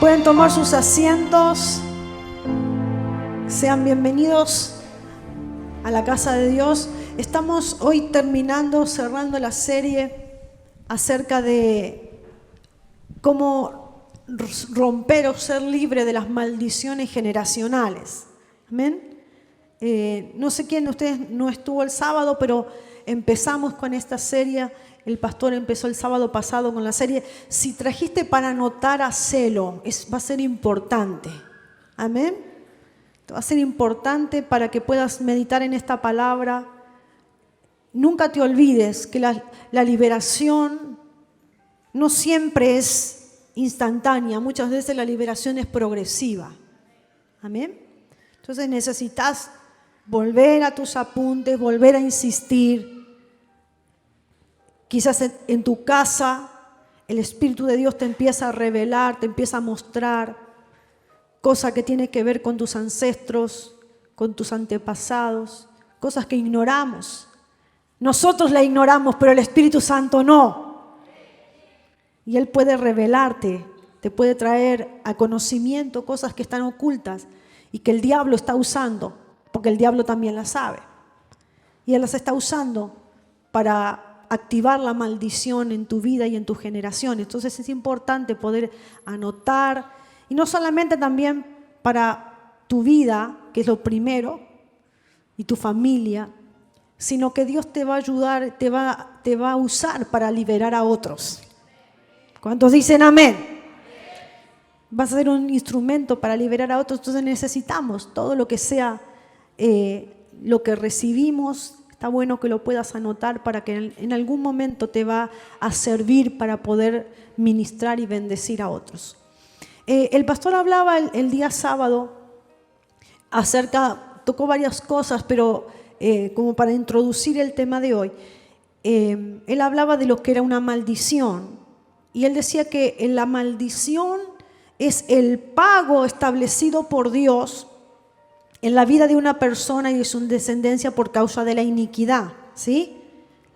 Pueden tomar sus asientos. Sean bienvenidos a la casa de Dios. Estamos hoy cerrando la serie acerca de cómo romper o ser libre de las maldiciones generacionales. Amén. No sé quién de ustedes no estuvo el sábado, pero empezamos con esta serie. El pastor empezó el sábado pasado con la serie. Si trajiste para anotar, hacelo. Va a ser importante. Amén. Va a ser importante para que puedas meditar en esta palabra. Nunca te olvides que la liberación no siempre es instantánea. Muchas veces la liberación es progresiva. Amén. Entonces necesitas volver a tus apuntes, volver a insistir. Quizás en tu casa el Espíritu de Dios te empieza a revelar, te empieza a mostrar cosas que tienen que ver con tus ancestros, con tus antepasados, cosas que ignoramos. Nosotros la ignoramos, pero el Espíritu Santo no. Y Él puede revelarte, te puede traer a conocimiento cosas que están ocultas y que el diablo está usando, porque el diablo también las sabe. Y Él las está usando para activar la maldición en tu vida y en tu generación. Entonces es importante poder anotar, y no solamente también para tu vida, que es lo primero, y tu familia, sino que Dios te va a ayudar, te va a usar para liberar a otros. ¿Cuántos dicen amén? Vas a ser un instrumento para liberar a otros. Entonces necesitamos todo lo que sea lo que recibimos. Está bueno que lo puedas anotar para que en algún momento te va a servir para poder ministrar y bendecir a otros. El pastor hablaba el día sábado tocó varias cosas, pero como para introducir el tema de hoy, él hablaba de lo que era una maldición. Y él decía que la maldición es el pago establecido por Dios en la vida de una persona y de su descendencia por causa de la iniquidad, ¿sí?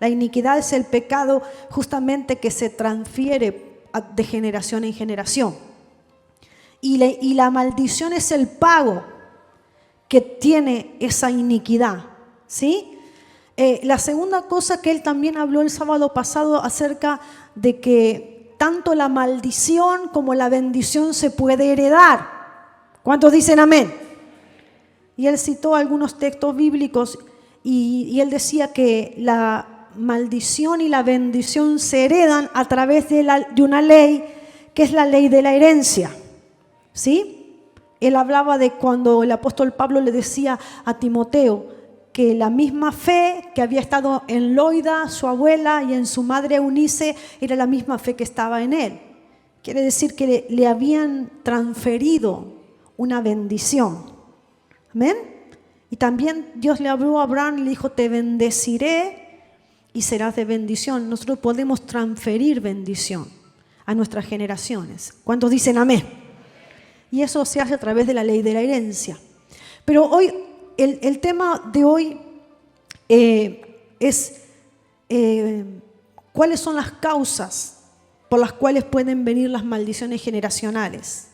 La iniquidad es el pecado justamente que se transfiere de generación en generación. Y la maldición es el pago que tiene esa iniquidad, ¿sí? La segunda cosa que él también habló el sábado pasado acerca de que tanto la maldición como la bendición se puede heredar. ¿Cuántos dicen amén? Y él citó algunos textos bíblicos y él decía que la maldición y la bendición se heredan a través de una ley que es la ley de la herencia, ¿sí? Él hablaba de cuando el apóstol Pablo le decía a Timoteo que la misma fe que había estado en Loida, su abuela, y en su madre Eunice, era la misma fe que estaba en él. Quiere decir que le habían transferido una bendición. Amén. Y también Dios le habló a Abraham y le dijo: te bendeciré y serás de bendición. Nosotros podemos transferir bendición a nuestras generaciones. ¿Cuántos dicen amén? Y eso se hace a través de la ley de la herencia. Pero hoy, el tema de hoy es cuáles son las causas por las cuales pueden venir las maldiciones generacionales.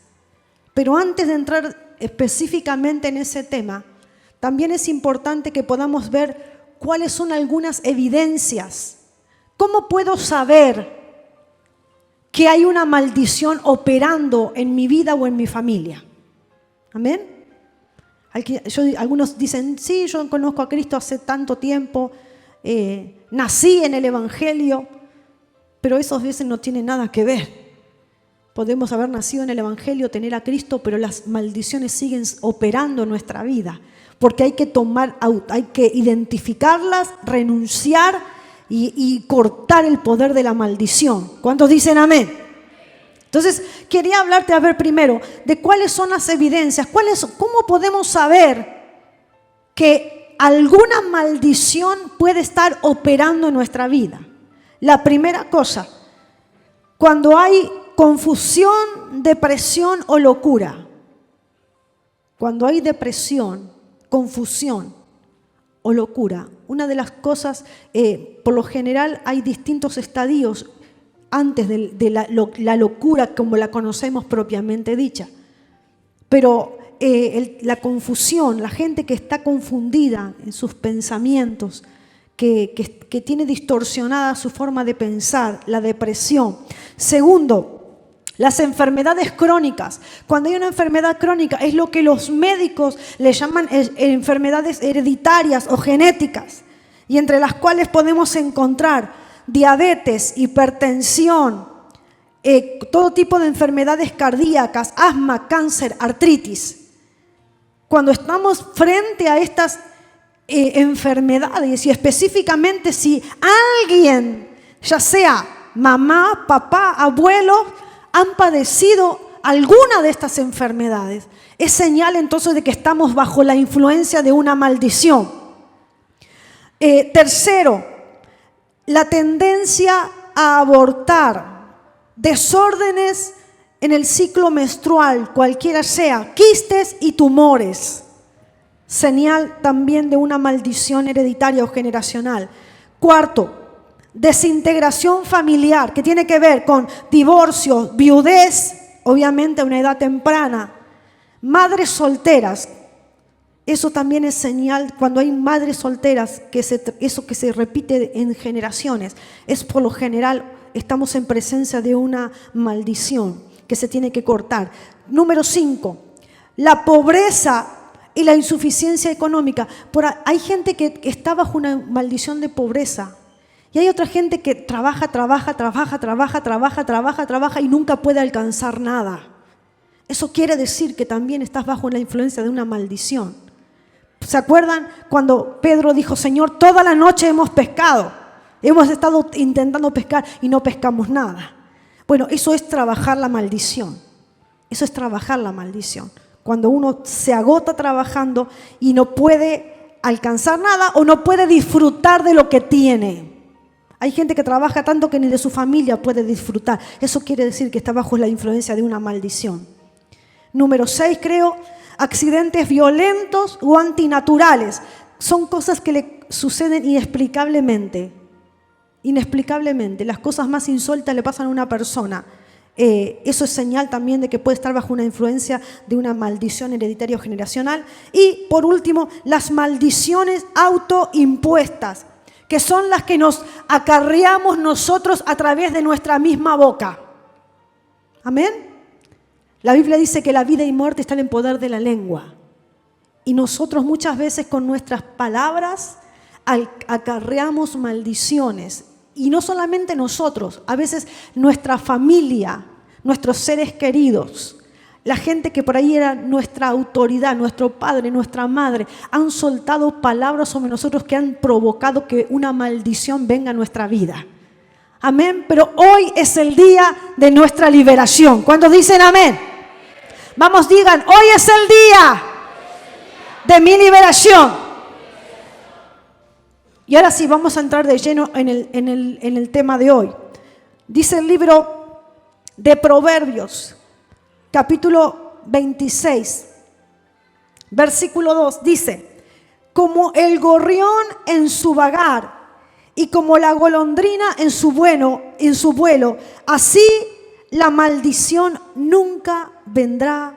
Pero antes de entrar específicamente en ese tema, también es importante que podamos ver cuáles son algunas evidencias. ¿Cómo puedo saber que hay una maldición operando en mi vida o en mi familia? ¿Amén? Algunos dicen: sí, yo conozco a Cristo hace tanto tiempo, nací en el Evangelio, pero eso a veces no tiene nada que ver. Podemos haber nacido en el Evangelio, tener a Cristo, pero las maldiciones siguen operando en nuestra vida. Porque hay que identificarlas, renunciar y cortar el poder de la maldición. ¿Cuántos dicen amén? Entonces, quería hablarte, primero, de cuáles son las evidencias, cómo podemos saber que alguna maldición puede estar operando en nuestra vida. La primera cosa, cuando hay confusión, depresión o locura. Cuando hay depresión, confusión o locura, una de las cosas, por lo general hay distintos estadios antes de la locura como la conocemos propiamente dicha. Pero la confusión, la gente que está confundida en sus pensamientos, que tiene distorsionada su forma de pensar, la depresión. Segundo, las enfermedades crónicas. Cuando hay una enfermedad crónica es lo que los médicos le llaman enfermedades hereditarias o genéticas, y entre las cuales podemos encontrar diabetes, hipertensión, todo tipo de enfermedades cardíacas, asma, cáncer, artritis. Cuando estamos frente a estas enfermedades, y específicamente si alguien, ya sea mamá, papá, abuelo, han padecido alguna de estas enfermedades, es señal entonces de que estamos bajo la influencia de una maldición. Tercero, la tendencia a abortar, desórdenes en el ciclo menstrual, cualquiera sea, quistes y tumores, señal también de una maldición hereditaria o generacional. Cuarto, desintegración familiar, que tiene que ver con divorcio, viudez, obviamente a una edad temprana, madres solteras. Eso también es señal, cuando hay madres solteras, eso que se repite en generaciones, es por lo general, estamos en presencia de una maldición que se tiene que cortar. Número 5, la pobreza y la insuficiencia económica. Hay gente que está bajo una maldición de pobreza. Y hay otra gente que trabaja y nunca puede alcanzar nada. Eso quiere decir que también estás bajo la influencia de una maldición. ¿Se acuerdan cuando Pedro dijo, Señor, toda la noche hemos pescado? Hemos estado intentando pescar y no pescamos nada. Bueno, eso es trabajar la maldición. Eso es trabajar la maldición. Cuando uno se agota trabajando y no puede alcanzar nada o no puede disfrutar de lo que tiene. Hay gente que trabaja tanto que ni de su familia puede disfrutar. Eso quiere decir que está bajo la influencia de una maldición. Número 6, creo, accidentes violentos o antinaturales. Son cosas que le suceden inexplicablemente. Inexplicablemente. Las cosas más insólitas le pasan a una persona. Eso es señal también de que puede estar bajo una influencia de una maldición hereditaria o generacional. Y, por último, las maldiciones autoimpuestas, que son las que nos acarreamos nosotros a través de nuestra misma boca. Amén. La Biblia dice que la vida y muerte están en poder de la lengua. Y nosotros muchas veces con nuestras palabras acarreamos maldiciones. Y no solamente nosotros, a veces nuestra familia, nuestros seres queridos, la gente que por ahí era nuestra autoridad, nuestro padre, nuestra madre, han soltado palabras sobre nosotros que han provocado que una maldición venga a nuestra vida. Amén. Pero hoy es el día de nuestra liberación. ¿Cuántos dicen amén? Vamos, digan, hoy es el día de mi liberación. Y ahora sí, vamos a entrar de lleno en el tema de hoy. Dice el libro de Proverbios, capítulo 26, versículo 2, dice, como el gorrión en su vagar y como la golondrina en su vuelo, así la maldición nunca vendrá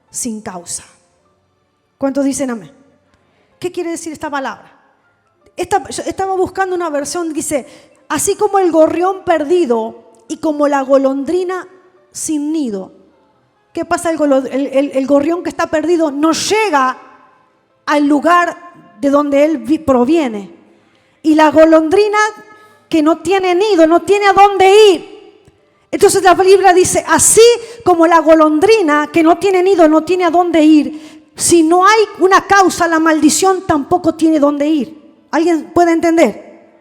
sin causa. ¿Cuántos dicen amén? ¿Qué quiere decir esta palabra? Estaba buscando una versión que dice, así como el gorrión perdido y como la golondrina sin nido. ¿Qué pasa? El gorrión que está perdido no llega al lugar de donde él proviene. Y la golondrina que no tiene nido, no tiene a dónde ir. Entonces la Biblia dice, así como la golondrina que no tiene nido, no tiene a dónde ir. Si no hay una causa, la maldición tampoco tiene dónde ir. ¿Alguien puede entender?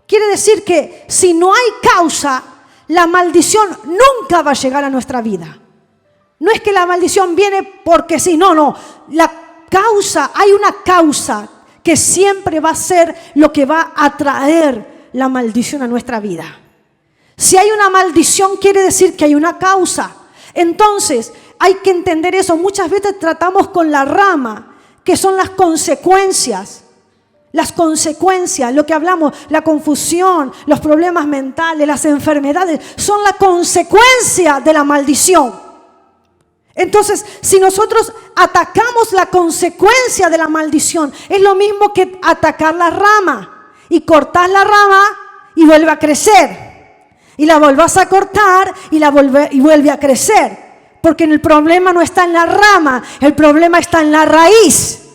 Quiere decir que si no hay causa, la maldición nunca va a llegar a nuestra vida. No es que la maldición viene porque sí, no. La causa, hay una causa que siempre va a ser lo que va a traer la maldición a nuestra vida. Si hay una maldición, quiere decir que hay una causa. Entonces, hay que entender eso. Muchas veces tratamos con la rama, que son las consecuencias. las consecuencias, lo que hablamos, la confusión, los problemas mentales, las enfermedades, son la consecuencia de la maldición. Entonces, si nosotros atacamos la consecuencia de la maldición, es lo mismo que atacar la rama. Y cortas la rama y vuelve a crecer. Y la volvás a cortar y vuelve a crecer. Porque el problema no está en la rama, el problema está en la raíz.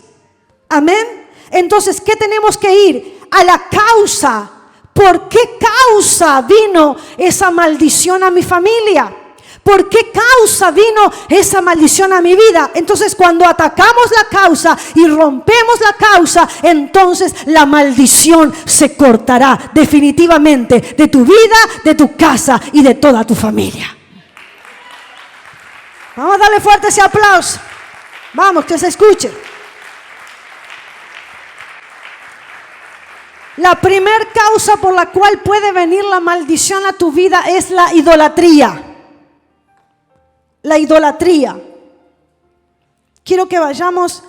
Amén. Entonces, ¿qué tenemos que ir? A la causa. ¿Por qué causa vino esa maldición a mi familia? ¿Por qué causa vino esa maldición a mi vida? Entonces, cuando atacamos la causa y rompemos la causa, entonces la maldición se cortará definitivamente de tu vida, de tu casa y de toda tu familia. Vamos a darle fuerte ese aplauso. Vamos, que se escuche. La primera causa por la cual puede venir la maldición a tu vida es la idolatría. La idolatría. Quiero que vayamos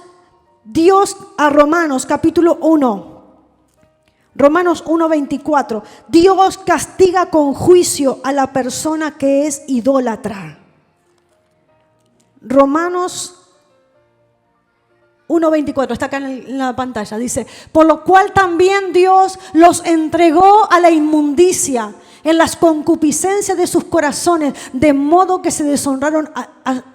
Dios a Romanos capítulo 1. Romanos 1:24. Dios castiga con juicio a la persona que es idólatra. Romanos 1:24, está acá en la pantalla, dice: por lo cual también Dios los entregó a la inmundicia en las concupiscencias de sus corazones, de modo que se deshonraron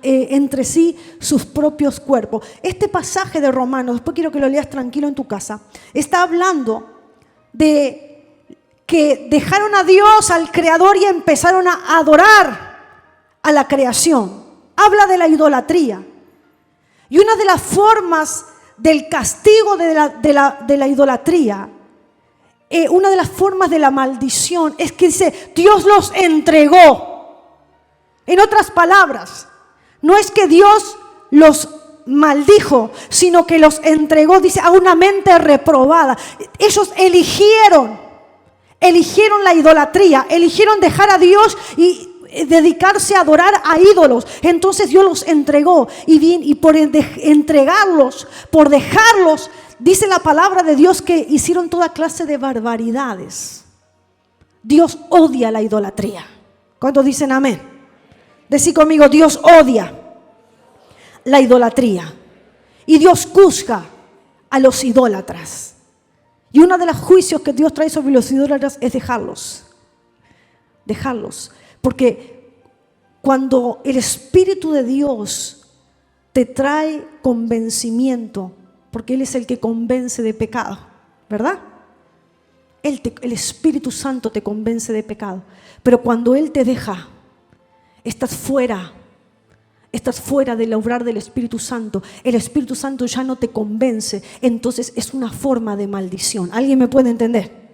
entre sí sus propios cuerpos. Este pasaje de Romanos, después quiero que lo leas tranquilo en tu casa, está hablando de que dejaron a Dios, al Creador, y empezaron a adorar a la creación. Habla de la idolatría. Y una de las formas del castigo de la idolatría, una de las formas de la maldición, es que dice, Dios los entregó. En otras palabras, no es que Dios los maldijo, sino que los entregó, dice, a una mente reprobada. Ellos eligieron la idolatría, eligieron dejar a Dios y dedicarse a adorar a ídolos. Entonces Dios los entregó y por entregarlos, por dejarlos, dice la palabra de Dios que hicieron toda clase de barbaridades. Dios odia la idolatría. ¿Cuántos dicen amén? Decí conmigo, Dios odia la idolatría y Dios juzga a los idólatras. Y uno de los juicios que Dios trae sobre los idólatras es dejarlos. Porque cuando el Espíritu de Dios te trae convencimiento, porque Él es el que convence de pecado, ¿verdad? El Espíritu Santo te convence de pecado. Pero cuando Él te deja, estás fuera del obrar del Espíritu Santo. El Espíritu Santo ya no te convence. Entonces es una forma de maldición. ¿Alguien me puede entender?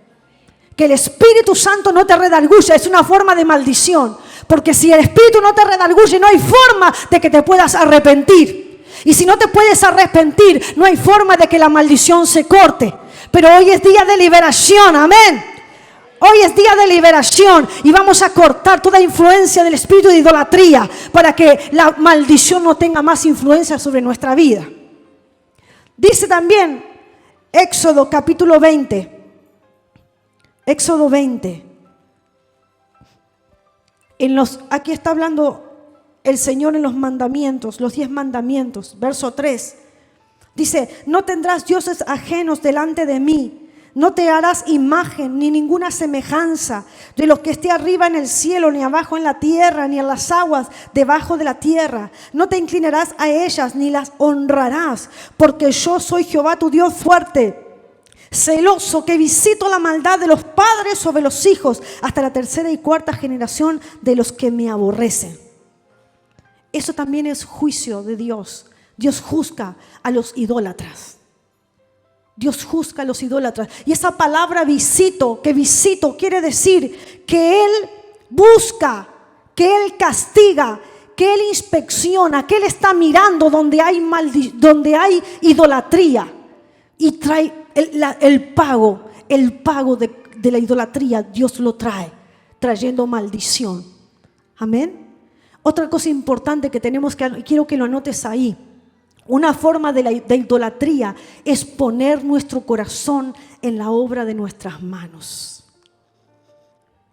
Que el Espíritu Santo no te redarguye, es una forma de maldición. Porque si el Espíritu no te redarguye, no hay forma de que te puedas arrepentir. Y si no te puedes arrepentir, no hay forma de que la maldición se corte. Pero hoy es día de liberación, amén. Hoy es día de liberación y vamos a cortar toda influencia del espíritu de idolatría para que la maldición no tenga más influencia sobre nuestra vida. Dice también Éxodo capítulo 20. Éxodo 20. Aquí está hablando el Señor en los mandamientos, los 10 mandamientos, verso 3. Dice, no tendrás dioses ajenos delante de mí. No te harás imagen ni ninguna semejanza de lo que esté arriba en el cielo, ni abajo en la tierra, ni en las aguas debajo de la tierra. No te inclinarás a ellas, ni las honrarás, porque yo soy Jehová tu Dios fuerte, celoso, que visito la maldad de los padres sobre los hijos, hasta la tercera y cuarta generación de los que me aborrecen. Eso también es juicio de Dios. Dios juzga a los idólatras. Dios juzga a los idólatras. Y esa palabra visito quiere decir que Él busca, que Él castiga, que Él inspecciona, que Él está mirando donde hay idolatría y trae el pago de la idolatría. Dios lo trae, trayendo maldición. Amén. Otra cosa importante que quiero que lo anotes ahí. Una forma de idolatría es poner nuestro corazón en la obra de nuestras manos.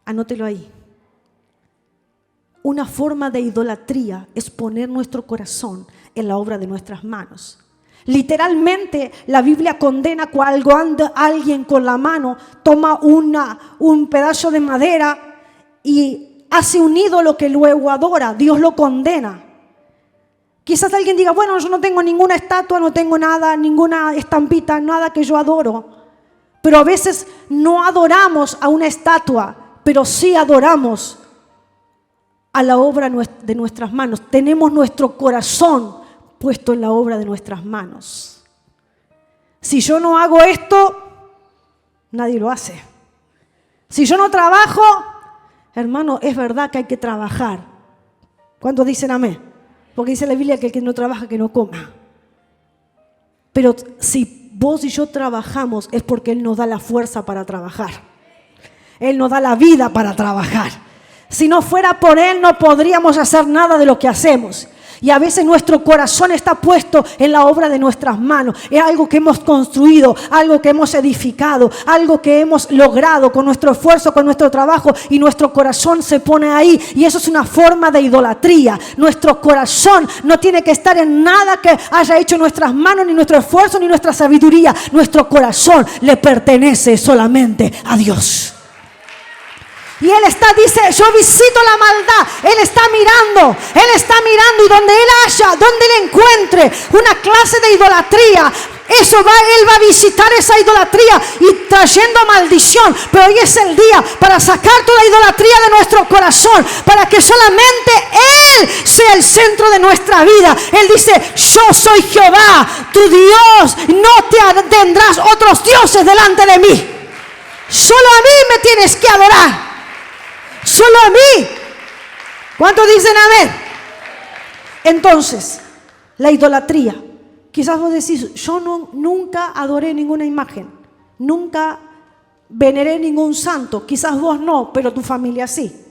Anótelo ahí. Una forma de idolatría es poner nuestro corazón en la obra de nuestras manos. Literalmente, la Biblia condena cuando alguien con la mano toma un pedazo de madera y hace un ídolo que luego adora. Dios lo condena. Quizás alguien diga, bueno, yo no tengo ninguna estatua, no tengo nada, ninguna estampita, nada que yo adoro. Pero a veces no adoramos a una estatua, pero sí adoramos a la obra de nuestras manos. Tenemos nuestro corazón puesto en la obra de nuestras manos. Si yo no hago esto, nadie lo hace. Si yo no trabajo, hermano, es verdad que hay que trabajar. ¿Cuántos dicen amén? Porque dice la Biblia que el que no trabaja, que no coma. Pero si vos y yo trabajamos, es porque Él nos da la fuerza para trabajar. Él nos da la vida para trabajar. Si no fuera por Él, no podríamos hacer nada de lo que hacemos. Y a veces nuestro corazón está puesto en la obra de nuestras manos. Es algo que hemos construido, algo que hemos edificado, algo que hemos logrado con nuestro esfuerzo, con nuestro trabajo, y nuestro corazón se pone ahí. Y eso es una forma de idolatría. Nuestro corazón no tiene que estar en nada que haya hecho nuestras manos, ni nuestro esfuerzo, ni nuestra sabiduría. Nuestro corazón le pertenece solamente a Dios. Y Él dice, yo visito la maldad. Él está mirando y donde Él haya, donde Él encuentre una clase de idolatría, Él va a visitar esa idolatría y trayendo maldición. Pero hoy es el día para sacar toda idolatría de nuestro corazón, para que solamente Él sea el centro de nuestra vida. Él dice, yo soy Jehová, tu Dios, no te tendrás otros dioses delante de mí. Solo a mí me tienes que adorar. Solo a mí. ¿Cuántos dicen amén? Entonces, la idolatría. Quizás vos decís, yo nunca adoré ninguna imagen, nunca veneré ningún santo. Quizás vos no, pero tu familia sí.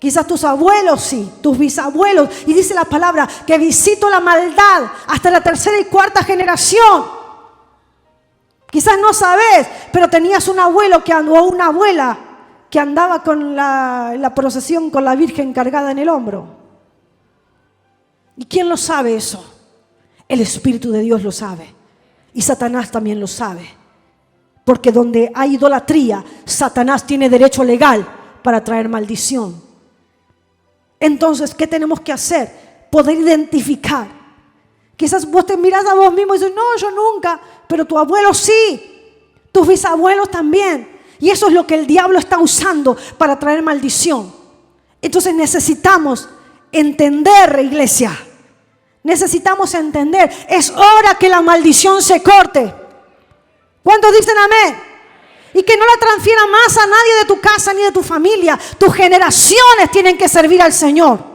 Quizás tus abuelos sí, tus bisabuelos. Y dice la palabra que visito la maldad hasta la tercera y cuarta generación. Quizás no sabés, pero tenías un abuelo o una abuela que andaba con la procesión con la Virgen cargada en el hombro. ¿Y quién lo sabe eso? El Espíritu de Dios lo sabe. Y Satanás también lo sabe. Porque donde hay idolatría, Satanás tiene derecho legal para traer maldición. Entonces, ¿qué tenemos que hacer? Poder identificar. Quizás vos te mirás a vos mismo y dices, no, yo nunca. Pero tu abuelo sí. Tus bisabuelos también. Y eso es lo que el diablo está usando para traer maldición. Entonces necesitamos entender, iglesia. Necesitamos entender. Es hora que la maldición se corte. ¿Cuántos dicen amén? Y que no la transfiera más a nadie de tu casa ni de tu familia. Tus generaciones tienen que servir al Señor.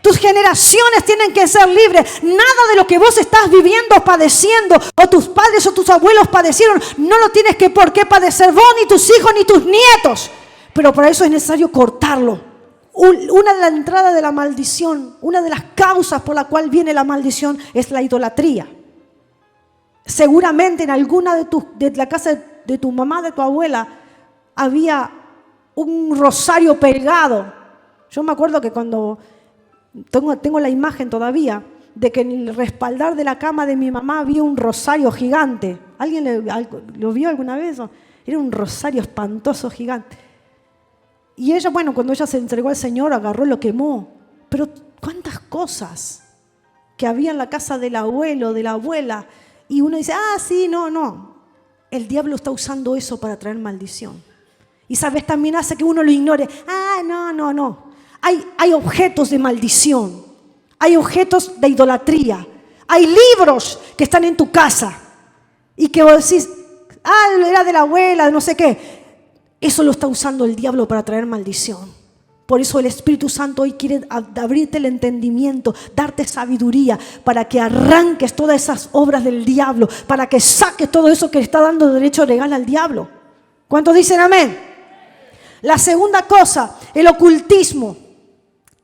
Tus generaciones tienen que ser libres. Nada de lo que vos estás viviendo, padeciendo, o tus padres o tus abuelos padecieron, no lo tienes por qué padecer vos, ni tus hijos, ni tus nietos. Pero para eso es necesario cortarlo. Una de las entradas de la maldición, una de las causas por la cual viene la maldición es la idolatría. Seguramente en alguna de la casa de tu mamá, de tu abuela, había un rosario pegado. Yo me acuerdo que cuando tengo la imagen todavía de que en el respaldar de la cama de mi mamá había un rosario gigante. ¿Alguien lo vio alguna vez? Era un rosario espantoso gigante. Y ella, cuando ella se entregó al Señor, agarró y lo quemó. Pero cuántas cosas que había en la casa del abuelo, de la abuela. Y uno dice, sí, no. El diablo está usando eso para traer maldición. Y sabes, también hace que uno lo ignore. No. Hay objetos de maldición, hay objetos de idolatría, hay libros que están en tu casa y que vos decís, era de la abuela, no sé qué. Eso lo está usando el diablo para traer maldición. Por eso el Espíritu Santo hoy quiere abrirte el entendimiento, darte sabiduría para que arranques todas esas obras del diablo, para que saques todo eso que le está dando derecho legal al diablo. ¿Cuántos dicen amén? La segunda cosa, el ocultismo.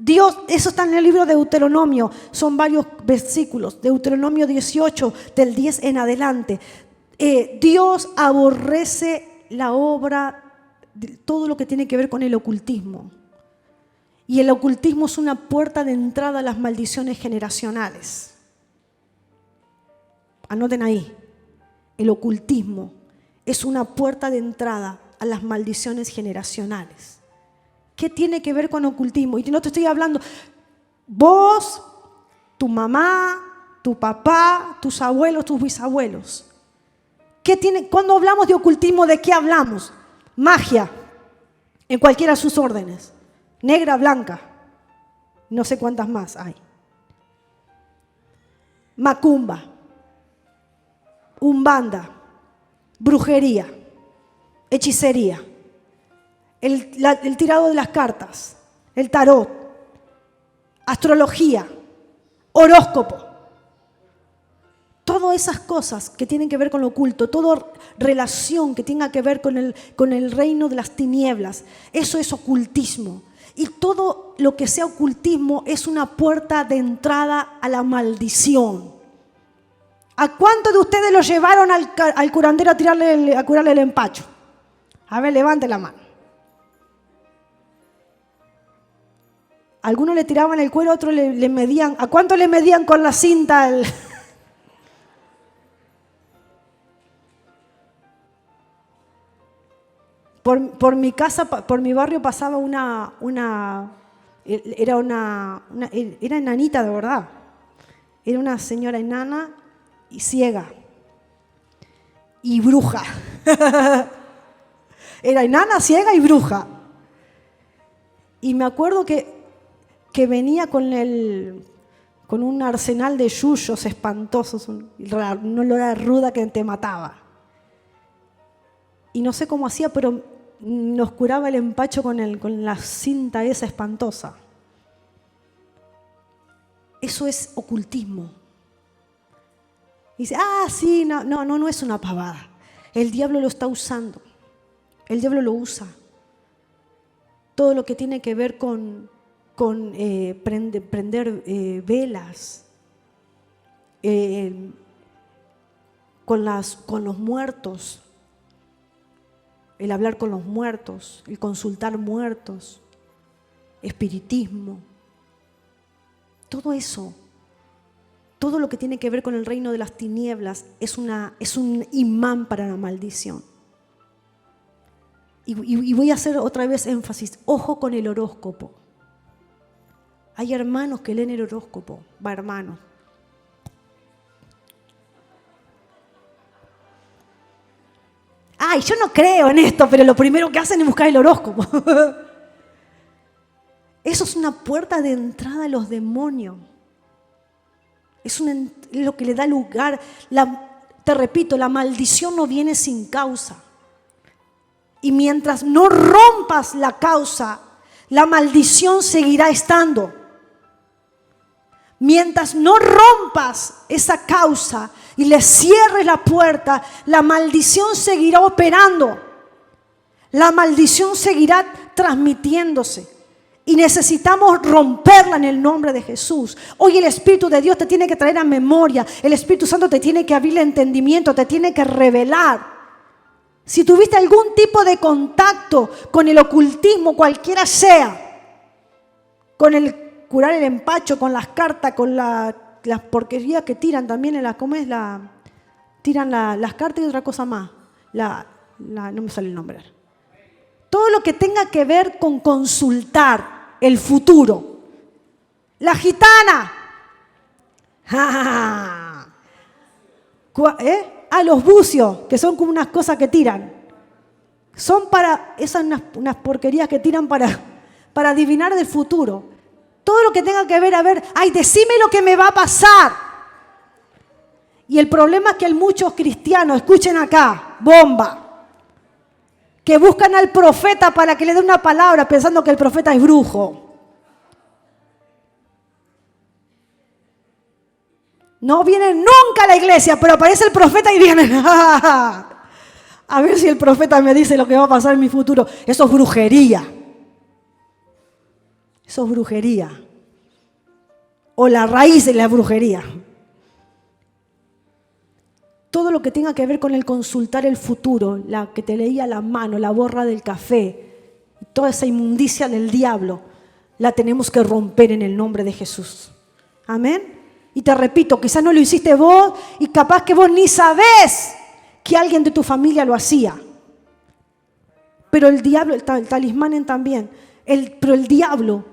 Dios, eso está en el libro de Deuteronomio, son varios versículos, Deuteronomio 18, del 10 en adelante. Dios aborrece la obra, todo lo que tiene que ver con el ocultismo. Y el ocultismo es una puerta de entrada a las maldiciones generacionales. Anoten ahí, el ocultismo es una puerta de entrada a las maldiciones generacionales. ¿Qué tiene que ver con ocultismo? Y no te estoy hablando, vos, tu mamá, tu papá, tus abuelos, tus bisabuelos. Cuando hablamos de ocultismo, ¿de qué hablamos? Magia, en cualquiera de sus órdenes. Negra, blanca, no sé cuántas más hay. Macumba, umbanda, brujería, hechicería, el tirado de las cartas, el tarot, astrología, horóscopo. Todas esas cosas que tienen que ver con lo oculto, toda relación que tenga que ver con el reino de las tinieblas, eso es ocultismo. Y todo lo que sea ocultismo es una puerta de entrada a la maldición. ¿A cuántos de ustedes lo llevaron al curandero a curarle el empacho? A ver, levante la mano. Algunos le tiraban el cuero, otros le medían. ¿A cuánto le medían con la cinta? Por mi casa, por mi barrio pasaba era enanita de verdad. Era una señora enana y ciega. Y bruja. Era enana, ciega y bruja. Y me acuerdo que venía con un arsenal de yuyos espantosos, una olor ruda que te mataba. Y no sé cómo hacía, pero nos curaba el empacho con la cinta esa espantosa. Eso es ocultismo. Y dice, sí, no es una pavada. El diablo lo está usando. El diablo lo usa. Todo lo que tiene que ver con prender velas, con los muertos, el hablar con los muertos, el consultar muertos, espiritismo, todo eso, todo lo que tiene que ver con el reino de las tinieblas es un imán para la maldición. Y voy a hacer otra vez énfasis, ojo con el horóscopo. Hay hermanos que leen el horóscopo, hermanos. Yo no creo en esto, pero lo primero que hacen es buscar el horóscopo. Eso es una puerta de entrada a los demonios. Es lo que le da lugar. Te repito, la maldición no viene sin causa. Y mientras no rompas la causa, la maldición seguirá estando. Mientras no rompas esa causa y le cierres la puerta, la maldición seguirá operando. La maldición seguirá transmitiéndose. Y necesitamos romperla en el nombre de Jesús. Hoy el Espíritu de Dios te tiene que traer a memoria. El Espíritu Santo te tiene que abrir el entendimiento, te tiene que revelar. Si tuviste algún tipo de contacto con el ocultismo, cualquiera sea, con el curar el empacho, con las cartas, con las porquerías que tiran también en tiran las cartas y otra cosa más. No me sale el nombre. Todo lo que tenga que ver con consultar el futuro. La gitana. Los bucios, que son como unas cosas que tiran. Son esas unas porquerías que tiran para adivinar del futuro. Todo lo que tenga que ver, decime lo que me va a pasar. Y el problema es que hay muchos cristianos, escuchen acá, bomba, que buscan al profeta para que le dé una palabra pensando que el profeta es brujo. No vienen nunca a la iglesia, pero aparece el profeta y vienen. A ver si el profeta me dice lo que va a pasar en mi futuro. Eso es brujería. Eso es brujería. O la raíz de la brujería. Todo lo que tenga que ver con el consultar el futuro, la que te leía la mano, la borra del café, toda esa inmundicia del diablo, la tenemos que romper en el nombre de Jesús. Amén. Y te repito, quizás no lo hiciste vos y capaz que vos ni sabés que alguien de tu familia lo hacía. Pero el diablo, el talismán también, pero el diablo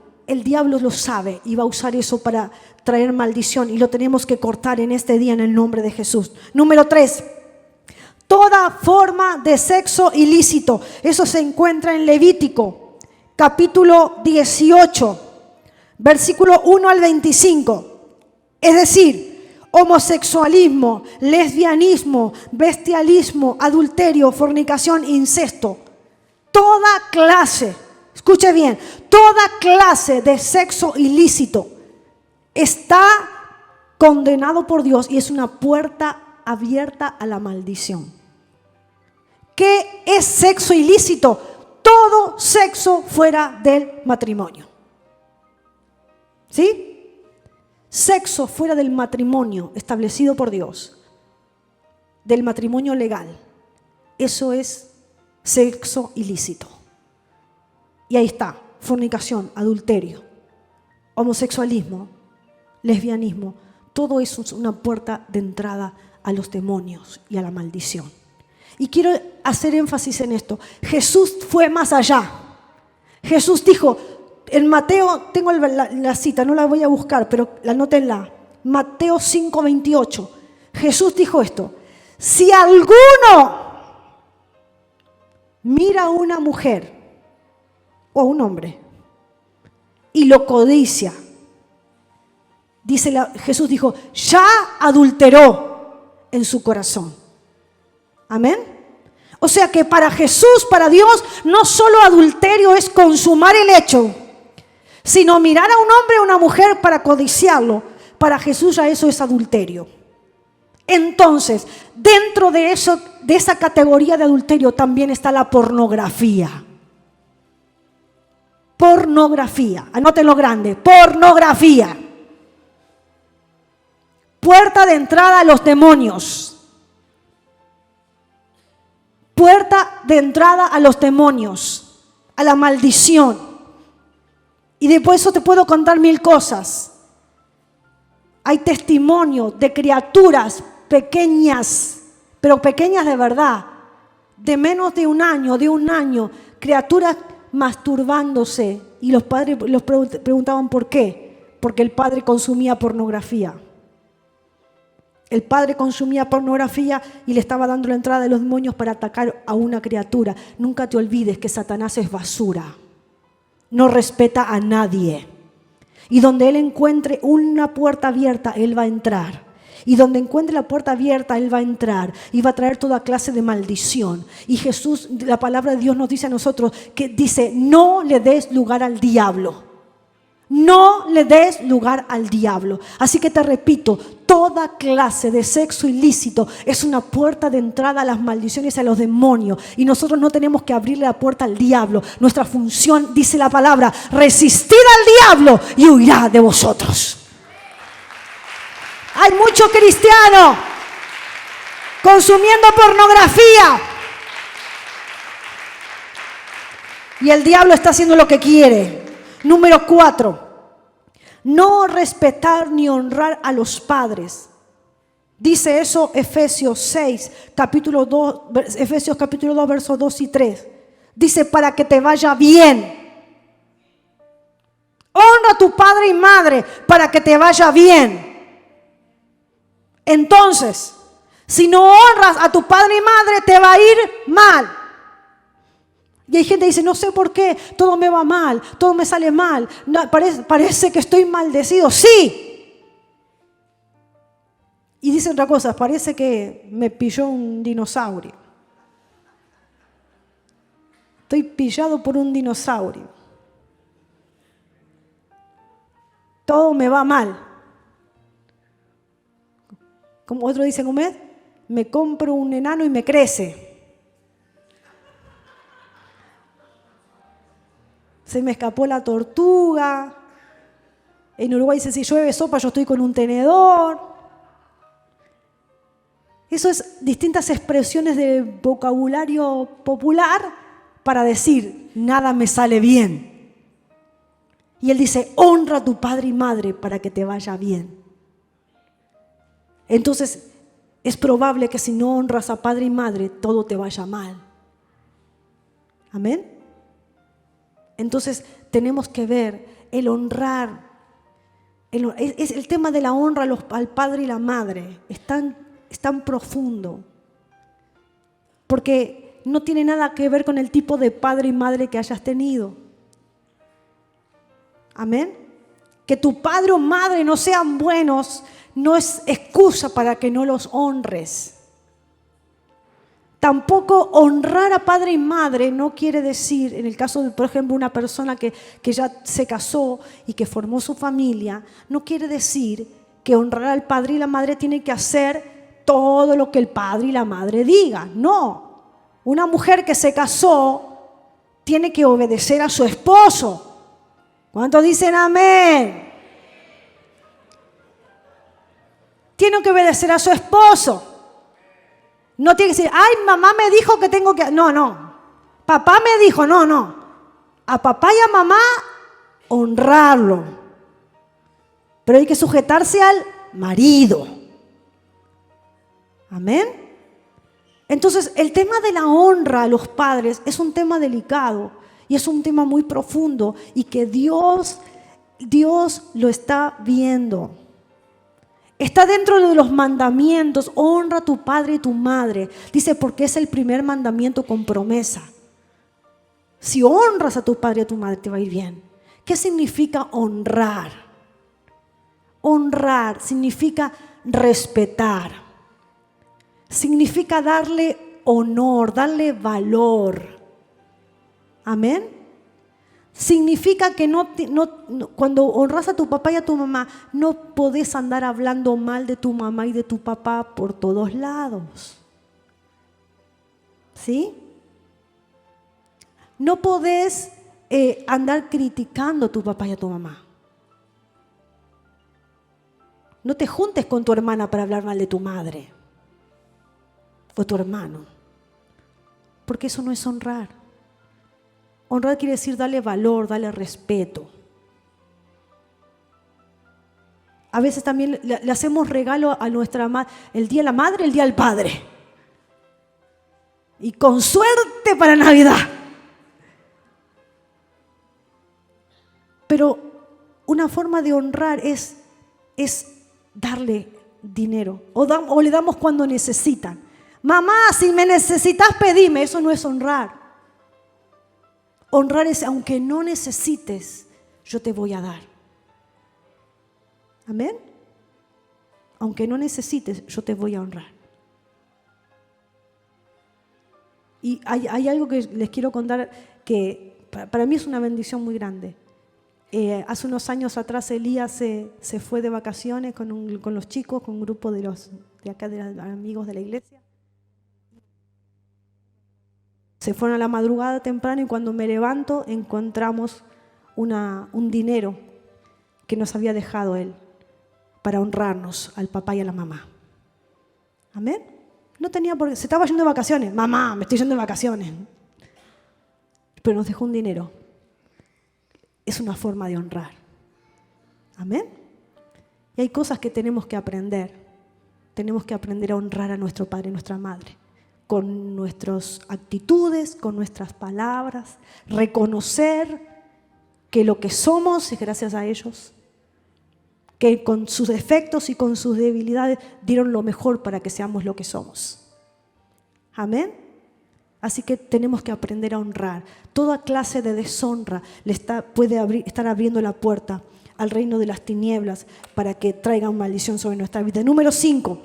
lo sabe y va a usar eso para traer maldición y lo tenemos que cortar en este día en el nombre de Jesús. Número 3, toda forma de sexo ilícito. Eso se encuentra en Levítico, capítulo 18, versículo 1 al 25. Es decir, homosexualismo, lesbianismo, bestialismo, adulterio, fornicación, incesto. Toda clase, escuche bien, toda clase de sexo ilícito está condenado por Dios y es una puerta abierta a la maldición. ¿Qué es sexo ilícito? Todo sexo fuera del matrimonio. ¿Sí? Sexo fuera del matrimonio establecido por Dios, del matrimonio legal. Eso es sexo ilícito. Y ahí está, fornicación, adulterio, homosexualismo, lesbianismo. Todo eso es una puerta de entrada a los demonios y a la maldición. Y quiero hacer énfasis en esto. Jesús fue más allá. Jesús dijo, en Mateo, tengo la cita, no la voy a buscar, pero anótenla. Mateo 5:28. Jesús dijo esto: si alguno mira a una mujer o a un hombre y lo codicia, Jesús dijo, ya adulteró en su corazón. Amén. O sea que para Jesús, para Dios, no solo adulterio es consumar el hecho, sino mirar a un hombre o una mujer para codiciarlo. Para Jesús ya eso es adulterio. Entonces, dentro de eso, de esa categoría de adulterio también está la pornografía. Pornografía, anótenlo grande, pornografía. Puerta de entrada a los demonios. Puerta de entrada a los demonios, a la maldición. Y después eso te puedo contar 1000 cosas. Hay testimonio de criaturas pequeñas, pero pequeñas de verdad, de menos de un año, criaturas masturbándose. Y los padres los preguntaban por qué. Porque el padre consumía pornografía. El padre consumía pornografía y le estaba dando la entrada de los demonios para atacar a una criatura. Nunca te olvides que Satanás es basura. No respeta a nadie. Y donde él encuentre una puerta abierta, él va a entrar. Y donde encuentre la puerta abierta, él va a entrar y va a traer toda clase de maldición. Y Jesús, la palabra de Dios nos dice a nosotros, que dice, no le des lugar al diablo. No le des lugar al diablo. Así que te repito, toda clase de sexo ilícito es una puerta de entrada a las maldiciones, a los demonios. Y nosotros no tenemos que abrirle la puerta al diablo. Nuestra función, dice la palabra, resistid al diablo y huirá de vosotros. Hay mucho cristiano consumiendo pornografía. Y el diablo está haciendo lo que quiere. Número 4, no respetar ni honrar a los padres. Dice eso Efesios capítulo 2, versos 2 y 3. Dice, para que te vaya bien. Honra a tu padre y madre para que te vaya bien. Entonces, si no honras a tu padre y madre, te va a ir mal. Y hay gente que dice, no sé por qué, todo me va mal, todo me sale mal, no, parece que estoy maldecido. Sí. Y dice otra cosa, parece que me pilló un dinosaurio. Estoy pillado por un dinosaurio. Todo me va mal. Como otro dice, ¿cómo es? Me compro un enano y me crece. se me escapó la tortuga. En Uruguay dice, si llueve sopa, yo estoy con un tenedor. Eso es distintas expresiones de vocabulario popular para decir, nada me sale bien. Y él dice, honra a tu padre y madre para que te vaya bien. Entonces, es probable que si no honras a padre y madre, todo te vaya mal. Amén. Entonces, tenemos que ver el honrar. Es el tema de la honra al padre y la madre. Es tan profundo. Porque no tiene nada que ver con el tipo de padre y madre que hayas tenido. Amén. Que tu padre o madre no sean buenos no es excusa para que no los honres. Tampoco honrar a padre y madre no quiere decir, en el caso de, por ejemplo, una persona que ya se casó y que formó su familia, no quiere decir que honrar al padre y la madre tiene que hacer todo lo que el padre y la madre digan. No, una mujer que se casó tiene que obedecer a su esposo. ¿Cuántos dicen amén? Tiene que obedecer a su esposo. No tiene que decir, ay, mamá me dijo que tengo que... No. Papá me dijo, no. A papá y a mamá, honrarlo. Pero hay que sujetarse al marido. Amén. Entonces, el tema de la honra a los padres es un tema delicado y es un tema muy profundo y que Dios lo está viendo. Está dentro de los mandamientos, honra a tu padre y tu madre. Dice, porque es el primer mandamiento con promesa. Si honras a tu padre y a tu madre, te va a ir bien. ¿Qué significa honrar? Honrar significa respetar. Significa darle honor, darle valor. Amén. Significa que cuando honras a tu papá y a tu mamá, no podés andar hablando mal de tu mamá y de tu papá por todos lados. ¿Sí? No podés andar criticando a tu papá y a tu mamá. No te juntes con tu hermana para hablar mal de tu madre o tu hermano, porque eso no es honrar. Honrar quiere decir darle valor, darle respeto. A veces también le hacemos regalo a nuestra madre, el día de la madre, el día del padre. Y con suerte para Navidad. Pero una forma de honrar es darle dinero. O le damos cuando necesitan. Mamá, si me necesitas, pedime. Eso no es honrar. Honrar es, aunque no necesites, yo te voy a dar. Amén. Aunque no necesites, yo te voy a honrar. Y hay algo que les quiero contar que para mí es una bendición muy grande. Hace unos años atrás Elías se fue de vacaciones con los chicos, con un grupo de acá, de los amigos de la iglesia. Se fueron a la madrugada temprano y cuando me levanto encontramos un dinero que nos había dejado él para honrarnos al papá y a la mamá. ¿Amén? No tenía por qué, se estaba yendo de vacaciones. Mamá, me estoy yendo de vacaciones. Pero nos dejó un dinero. Es una forma de honrar. ¿Amén? Y hay cosas que tenemos que aprender. Tenemos que aprender a honrar a nuestro padre y nuestra madre. Con nuestras actitudes, con nuestras palabras, reconocer que lo que somos es gracias a ellos, que con sus defectos y con sus debilidades dieron lo mejor para que seamos lo que somos. Amén. Así que tenemos que aprender a honrar. Toda clase de deshonra puede estar abriendo la puerta al reino de las tinieblas para que traigan maldición sobre nuestra vida. Número 5.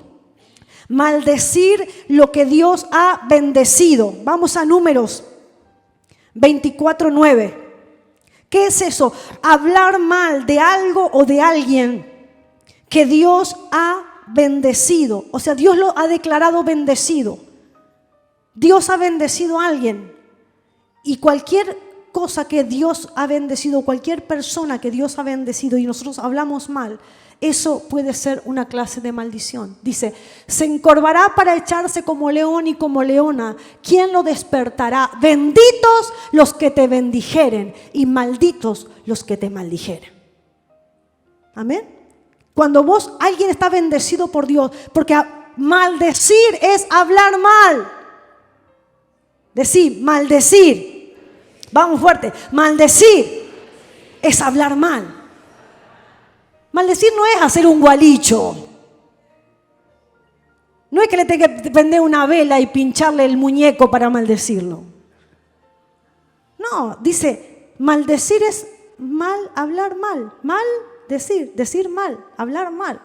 Maldecir lo que Dios ha bendecido. Vamos a Números 24:9. ¿Qué es eso? Hablar mal de algo o de alguien que Dios ha bendecido. O sea, Dios lo ha declarado bendecido. Dios ha bendecido a alguien. Y cualquier cosa que Dios ha bendecido, cualquier persona que Dios ha bendecido y nosotros hablamos mal, eso puede ser una clase de maldición. Dice, se encorvará para echarse como león y como leona. ¿Quién lo despertará? Benditos los que te bendijeren y malditos los que te maldijeren. Amén. Cuando alguien está bendecido por Dios, porque maldecir es hablar mal. Decir, maldecir. Vamos fuerte. Maldecir es hablar mal. Maldecir no es hacer un gualicho. No es que le tenga que prender una vela y pincharle el muñeco para maldecirlo. No, dice, maldecir es mal, hablar mal. Decir mal, hablar mal.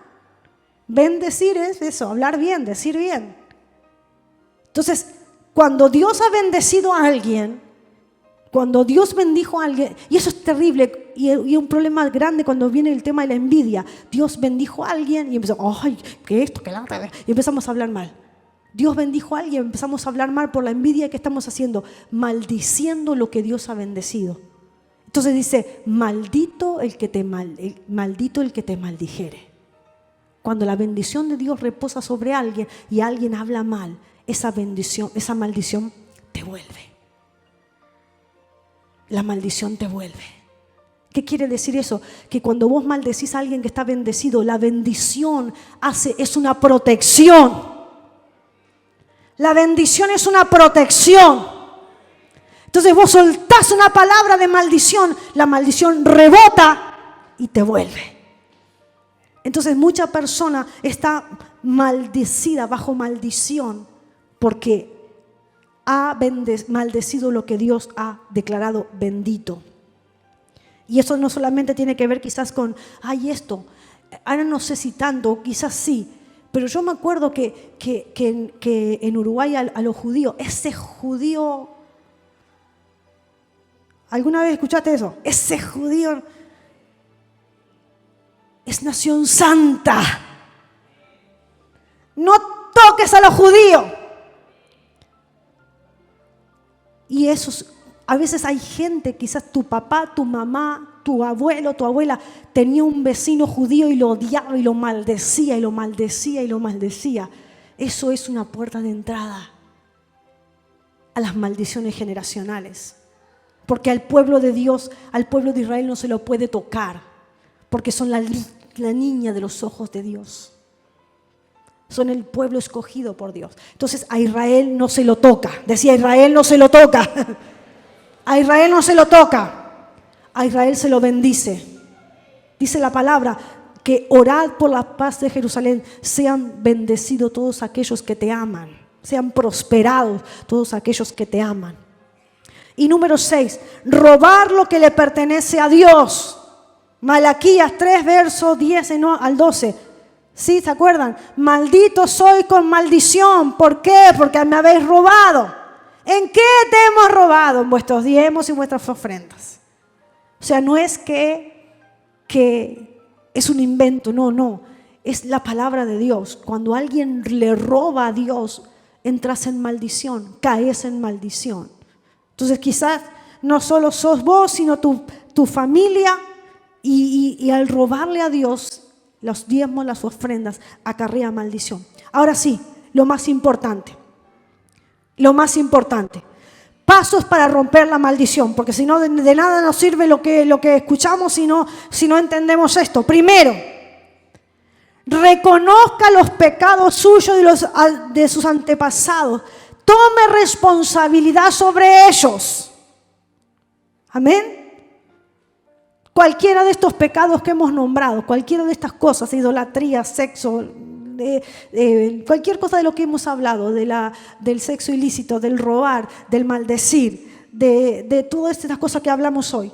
Bendecir es eso, hablar bien, decir bien. Entonces, cuando Dios ha bendecido a alguien, cuando Dios bendijo a alguien, y eso es terrible, y un problema grande cuando viene el tema de la envidia. Dios bendijo a alguien y empezamos, ay, que esto, que la otra, y empezamos a hablar mal. Dios bendijo a alguien, empezamos a hablar mal por la envidia que estamos haciendo, maldiciendo lo que Dios ha bendecido. Entonces dice, maldito el que te maldijere. Cuando la bendición de Dios reposa sobre alguien y alguien habla mal, esa bendición, esa maldición te vuelve. La maldición te vuelve. ¿Qué quiere decir eso? Que cuando vos maldecís a alguien que está bendecido, la bendición es una protección. La bendición es una protección. Entonces vos soltás una palabra de maldición, la maldición rebota y te vuelve. Entonces mucha persona está maldecida, bajo maldición, porque ha maldecido lo que Dios ha declarado bendito. Y eso no solamente tiene que ver quizás con, ay, esto, ahora no sé si tanto, quizás sí, pero yo me acuerdo que en Uruguay a los judíos, ese judío, ¿alguna vez escuchaste eso? Ese judío es nación santa. No toques a los judíos. Y esos, a veces hay gente, quizás tu papá, tu mamá, tu abuelo, tu abuela, tenía un vecino judío y lo odiaba y lo maldecía y lo maldecía y lo maldecía. Eso es una puerta de entrada a las maldiciones generacionales. Porque al pueblo de Dios, al pueblo de Israel no se lo puede tocar, porque son la niña de los ojos de Dios. Son el pueblo escogido por Dios. Entonces a Israel no se lo toca. Decía, Israel no se lo toca. A Israel no se lo toca. A Israel se lo bendice. Dice la palabra que orad por la paz de Jerusalén. Sean bendecidos todos aquellos que te aman. Sean prosperados todos aquellos que te aman. Y número 6, robar lo que le pertenece a Dios. Malaquías 3, verso 10 al 12. ¿Sí? ¿Se acuerdan? Maldito soy con maldición. ¿Por qué? Porque me habéis robado. ¿En qué te hemos robado? En vuestros diezmos y vuestras ofrendas. O sea, no es que es un invento, no. Es la palabra de Dios. Cuando alguien le roba a Dios, entras en maldición, caes en maldición. Entonces quizás no solo sos vos, sino tu familia y al robarle a Dios los diezmos, las ofrendas, acarrea maldición. Ahora sí, lo más importante. Pasos para romper la maldición, porque si no de nada nos sirve lo que escuchamos si no entendemos esto. Primero, reconozca los pecados suyos y de sus antepasados. Tome responsabilidad sobre ellos. Amén. Cualquiera de estos pecados que hemos nombrado, cualquiera de estas cosas, idolatría, sexo, cualquier cosa de lo que hemos hablado, del sexo ilícito, del robar, del maldecir, de todas estas cosas que hablamos hoy.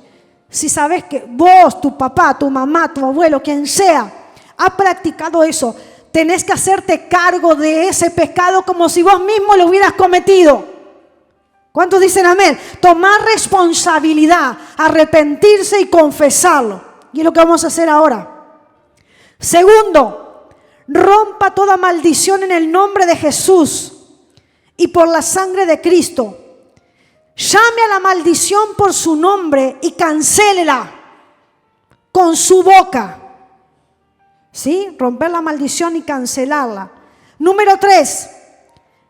Si sabes que vos, tu papá, tu mamá, tu abuelo, quien sea, ha practicado eso, tenés que hacerte cargo de ese pecado como si vos mismo lo hubieras cometido. ¿Cuántos dicen amén? Tomar responsabilidad, arrepentirse y confesarlo. Y es lo que vamos a hacer ahora. Segundo, rompa toda maldición en el nombre de Jesús y por la sangre de Cristo. llame a la maldición por su nombre y cancélela con su boca. ¿Sí? Romper la maldición y cancelarla. Número 3.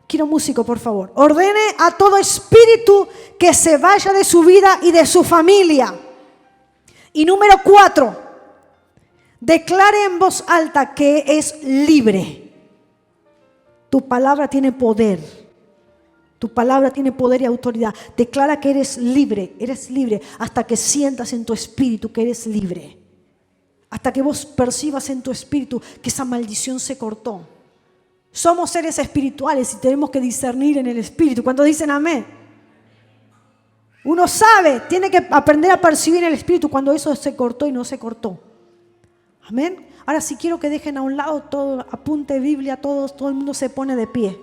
Quiero músico, por favor. Ordene a todo espíritu que se vaya de su vida y de su familia. Y número 4. Declare en voz alta que es libre. Tu palabra tiene poder. Tu palabra tiene poder y autoridad. Declara que eres libre hasta que sientas en tu espíritu que eres libre. Hasta que vos percibas en tu espíritu que esa maldición se cortó. Somos seres espirituales y tenemos que discernir en el espíritu. ¿Cuántos dicen amén? Uno sabe, tiene que aprender a percibir en el espíritu cuando eso se cortó y no se cortó. Amén. Ahora sí quiero que dejen a un lado todo, apunte Biblia, todo el mundo se pone de pie.